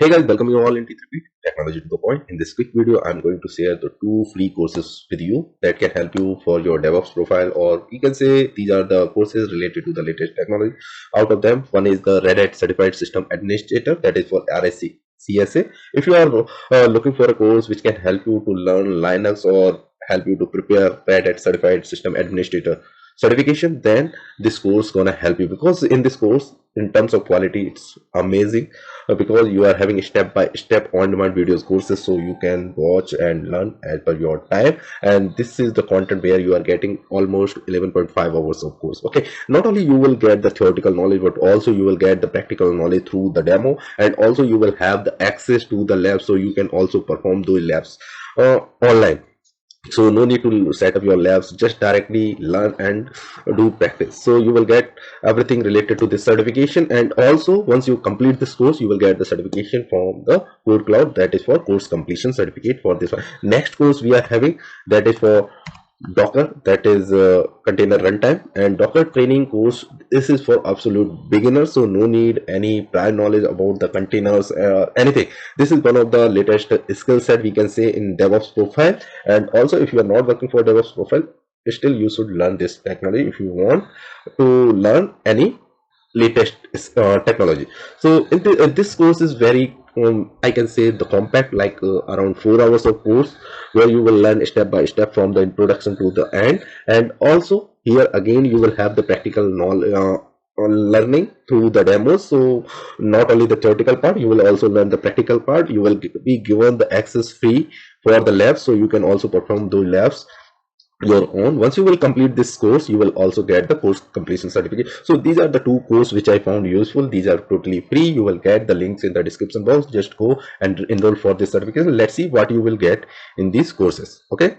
Hey guys, welcome you all in T3P Technology to the Point. In this quick video, I'm going to share the two free courses with you that can help you for your DevOps profile, or you can say these are the courses related to the latest technology. Out of them, one is the Red Hat Certified System Administrator, that is for RHCHA. If you are looking for a course which can help you to learn Linux or help you to prepare Red Hat Certified System Administrator certification, then this course gonna help you, because in this course, in terms of quality, it's amazing, because you are having step by step on demand videos courses, so you can watch and learn as per your time. And this is the content where you are getting almost 11.5 hours of course. Okay, not only you will get the theoretical knowledge, but also you will get the practical knowledge through the demo, and also you will have the access to the lab, so you can also perform those labs online. So no need to set up your labs, just directly learn and do practice. So you will get everything related to this certification, and also once you complete this course, you will get the certification from the Code Cloud, that is for course completion certificate for this one. Next course we are having, that is for Docker, that is container runtime and Docker training course. This is for absolute beginners, so no need any prior knowledge about the containers, anything. This is one of the latest skill set we can say in DevOps profile. And also, if you are not working for DevOps profile, still you should learn this technology if you want to learn any latest technology. So this course is very I can say the compact, like around 4 hours of course, where you will learn step by step from the introduction to the end. And also here again you will have the practical knowledge learning through the demos. So not only the theoretical part, you will also learn the practical part. You will be given the access free for the labs, so you can also perform those labs your own. Once you will complete this course, you will also get the course completion certificate. So these are the two courses which I found useful. These are totally free. You will get the links in the description box. Just go and enroll for this certification. Let's see what you will get in these courses. Okay,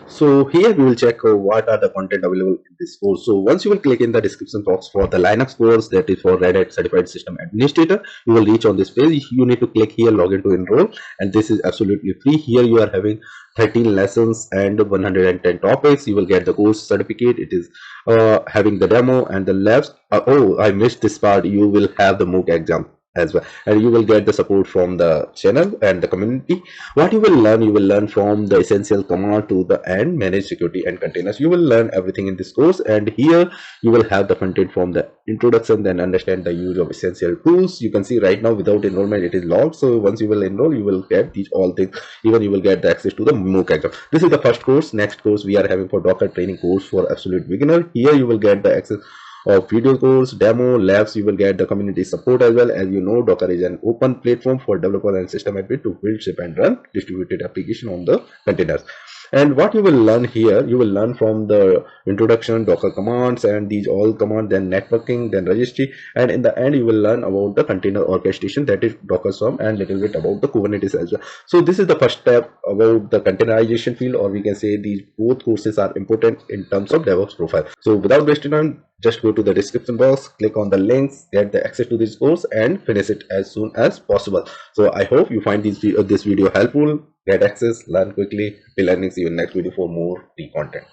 so here we will check what are the content available in this course. So once you will click in the description box for the Linux course, that is for Red Hat Certified System Administrator, you will reach on this page. You need to click here, login to enroll, and this is absolutely free. Here you are having 13 lessons and 110 topics. You will get the course certificate. It is having the demo and the labs. Oh, I missed this part. You will have the MOOC exam as well, and you will get the support from the channel and the community. What you will learn from the essential command to the end, manage security and containers. You will learn everything in this course, and here you will have the content from the introduction, then understand the use of essential tools. You can see right now without enrollment it is logged, so once you will enroll, you will get these all things. Even you will get the access to the MOOC exam. This is the first course. Next course we are having for Docker training course for absolute beginner. Here you will get the access of video course, demo, labs. You will get the community support as well. As you know, Docker is an open platform for developers and system admin to build, ship and run distributed application on the containers. And what you will learn here, you will learn from the introduction, Docker commands and these all commands, then networking, then registry, and in the end you will learn about the container orchestration, that is Docker Swarm, and little bit about the Kubernetes as well. So this is the first step about the containerization field, or we can say these both courses are important in terms of DevOps profile. So without wasting time, just go to the description box, click on the links, get the access to this course and finish it as soon as possible. So I hope you find this video helpful. Get access, learn quickly. Happy learning. See you in next video for more free content.